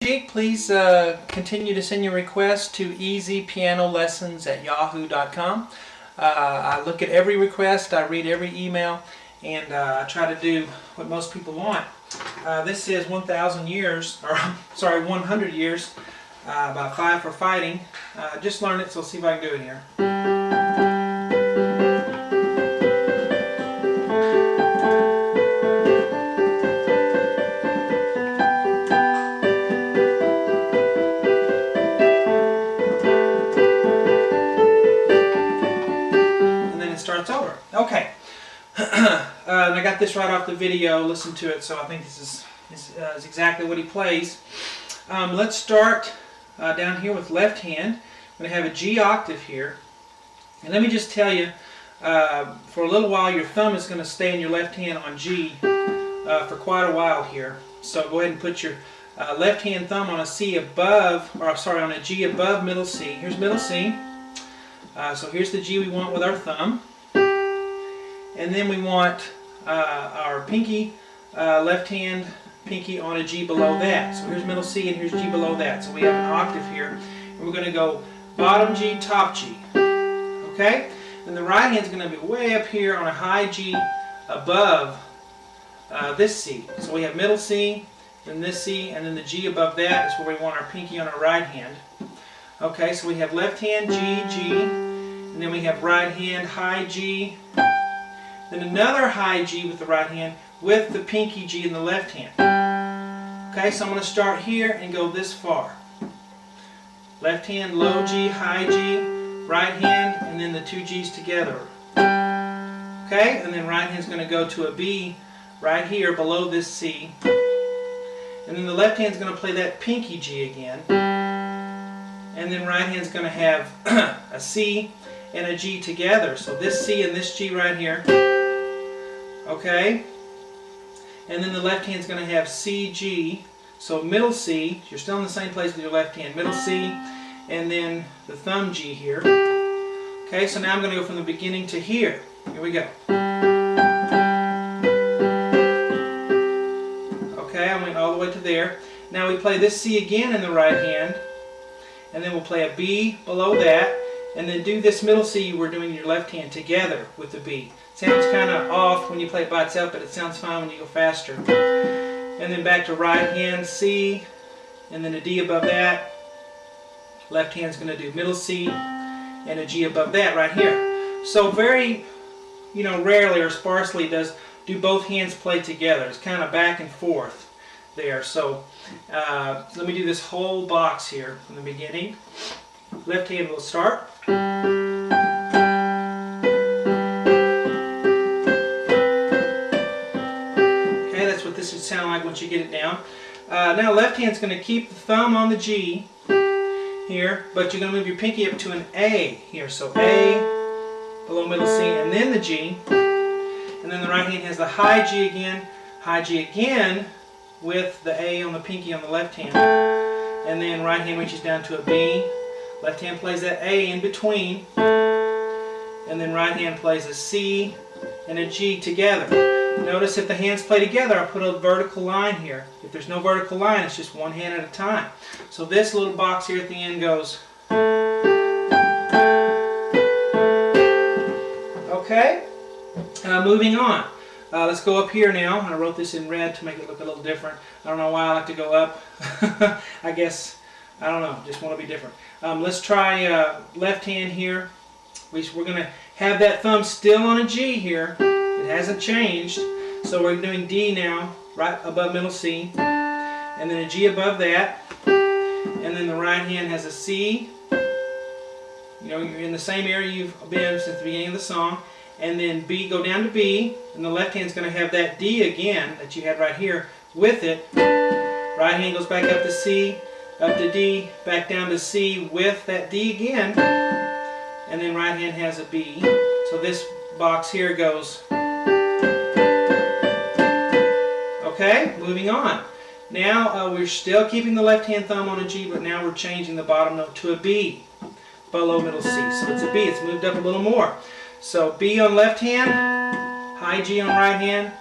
Please continue to send your requests to easypianolessons@yahoo.com. I look at every request, I read every email, and I try to do what most people want. This is 1,000 years, or sorry, 100 years by Five for Fighting. Just learned it, so let's see if I can do it here. Starts over. Okay. And I got this right off the video, listened to it, so I think this is exactly what he plays. Let's start down here with left hand. I'm going to have a G octave here. And let me just tell you, for a little while your thumb is going to stay in your left hand on G for quite a while here. So go ahead and put your left hand thumb on a C above, or sorry, on a G above middle C. Here's middle C. So here's the G we want with our thumb. And then we want our pinky, left hand pinky on a G below that. So here's middle C and here's G below that. So we have an octave here. And we're going to go bottom G, top G. Okay? And the right hand's going to be way up here on a high G above this C. So we have middle C, then this C, and then the G above that is where we want our pinky on our right hand. Okay, so we have left hand G, G, and then we have right hand high G, then another high G with the right hand with the pinky G in the left hand. Okay, so I'm going to start here and go this far. Left hand, low G, high G, right hand, and then the two G's together. Okay, and then right hand's going to go to a B right here below this C. And then the left hand's going to play that pinky G again. And then right hand's going to have a C and a G together. So this C and this G right here. Okay? And then the left hand's going to have C, G. So middle C, you're still in the same place with your left hand. Middle C, and then the thumb G here. Okay, so now I'm going to go from the beginning to here. Here we go. Okay, I went all the way to there. Now we play this C again in the right hand. And then we'll play a B below that, and then do this middle C you were doing in your left hand together with the B. Sounds kind of off when you play it by itself, but it sounds fine when you go faster. And then back to right hand C, and then a D above that. Left hand's going to do middle C, and a G above that right here. So very, rarely or sparsely do both hands play together. It's kind of back and forth there. So let me do this whole box here from the beginning. Left hand will start. Okay, that's what this would sound like once you get it down. Now left hand's going to keep the thumb on the G here, but you're going to move your pinky up to an A here. So A, below middle C, and then the G. And then the right hand has the high G again, with the A on the pinky on the left hand. And then right hand reaches down to a B. Left hand plays that A in between. And then right hand plays a C and a G together. Notice if the hands play together, I put a vertical line here. If there's no vertical line, it's just one hand at a time. So this little box here at the end goes. Okay? Moving on. Let's go up here now. I wrote this in red to make it look a little different. I don't know why I like to go up. I guess, I don't know, just want to be different. Let's try left hand here. We're going to have that thumb still on a G here. It hasn't changed. So we're doing D now, right above middle C. And then a G above that. And then the right hand has a C. You're in the same area you've been since the beginning of the song. And then B, go down to B, and the left hand's going to have that D again that you had right here with it. Right hand goes back up to C, up to D, back down to C with that D again. And then right hand has a B. So this box here goes. Okay, moving on. Now we're still keeping the left hand thumb on a G, but now we're changing the bottom note to a B below middle C. So it's a B, it's moved up a little more. So B on left hand, high G on right hand,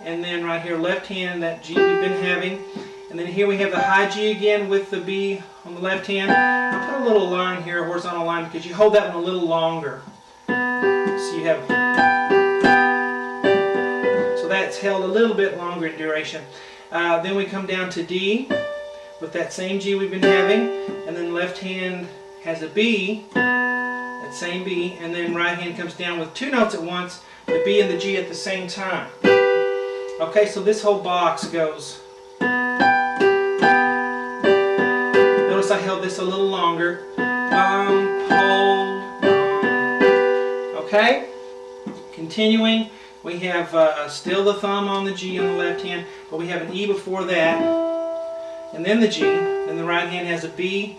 and then right here left hand, that G we've been having, And then here we have the high G again with the B on the left hand. I put a little line here, a horizontal line, because you hold that one a little longer. So you have, so that's held a little bit longer in duration. Then we come down to D with that same G we've been having, and then left hand has a B, that same B, and then right hand comes down with two notes at once, the B and the G at the same time. Okay, so this whole box goes. Notice I held this a little longer. Hold. Okay? Continuing, we have still the thumb on the G on the left hand, but we have an E before that, and then the G. Then the right hand has a B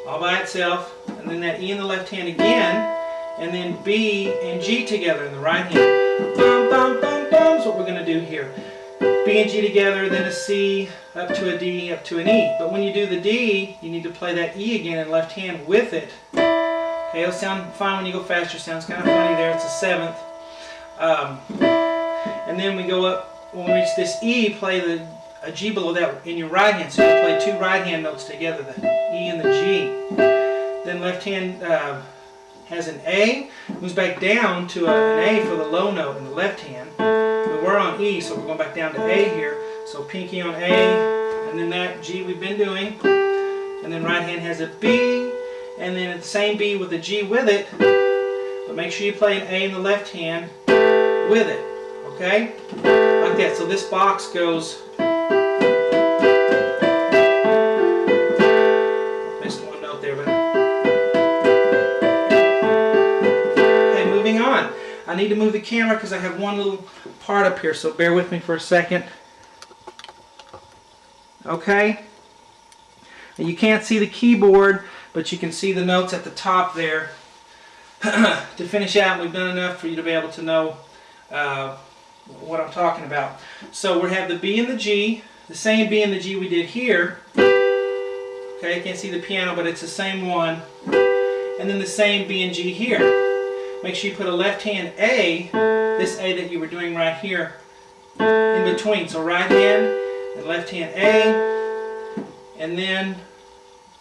all by itself, and then that E in the left hand again, and then B and G together in the right hand. Bum, bum, bum, bum is what we're going to do here. B and G together, then a C, up to a D, up to an E. But when you do the D, you need to play that E again in left hand with it. Okay, it'll sound fine when you go faster. Sounds kind of funny there. It's a seventh. And then we go up, when we reach this E, play a G below that in your right hand. So you'll play two right hand notes together, the E and the G. Then left hand has an A, moves back down to an A for the low note in the left hand. We're on E, so we're going back down to A here. So pinky on A, and then that G we've been doing. And then right hand has a B, and then the same B with a G with it. But make sure you play an A in the left hand with it. Okay? Like that. So this box goes. Missed one note there, but. Okay, moving on. I need to move the camera because I have one little part up here, so bear with me for a second. Okay? And you can't see the keyboard, but you can see the notes at the top there. To finish out, we've done enough for you to be able to know what I'm talking about. So we have the B and the G, the same B and the G we did here. Okay, you can't see the piano, but it's the same one. And then the same B and G here. Make sure you put a left hand A, this A that you were doing right here, in between. So right hand and left hand A, and then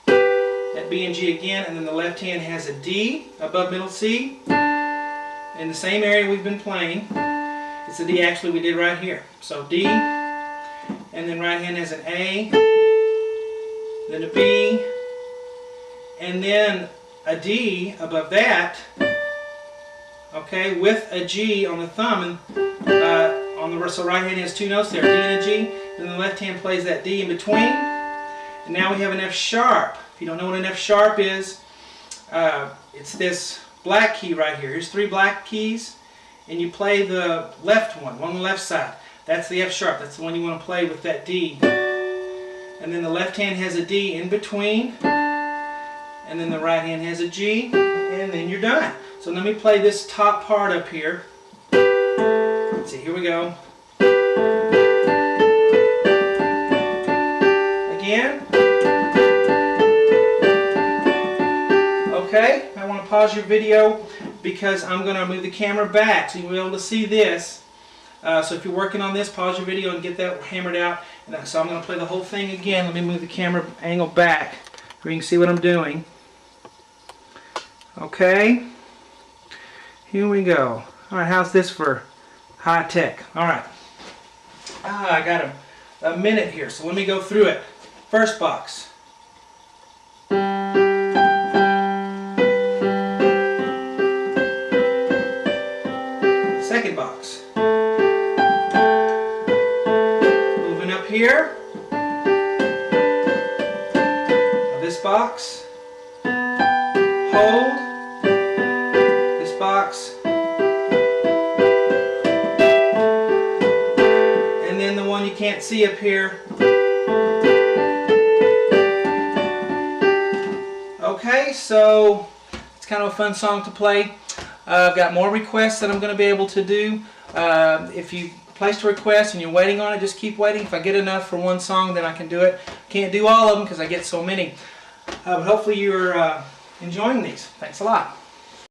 that B and G again, and then the left hand has a D above middle C in the same area we've been playing. It's the D actually we did right here. So D, and then right hand has an A, then a B, and then a D above that. Okay, with a G on the thumb, and on the so right hand has two notes there, D and a G. Then the left hand plays that D in between, and now we have an F sharp. If you don't know what an F sharp is, it's this black key right here. Here's three black keys, and you play the left one on the left side. That's the F sharp. That's the one you want to play with that D. And then the left hand has a D in between, and then the right hand has a G, and then you're done. So let me play this top part up here. Let's see, here we go. Again. Okay, I want to pause your video because I'm going to move the camera back so you'll be able to see this. So if you're working on this, pause your video and get that hammered out. And so I'm going to play the whole thing again. Let me move the camera angle back so you can see what I'm doing. Okay. Here we go. Alright, how's this for high tech? Alright. I got a minute here, so let me go through it. First box. Second box. Moving up here. Now this box. Hold. Box, and then the one you can't see up here. Okay, so it's kind of a fun song to play. I've got more requests that I'm going to be able to do. If you placed a request and you're waiting on it, just keep waiting. If I get enough for one song, then I can do it. Can't do all of them because I get so many. But hopefully you're enjoying these. Thanks a lot.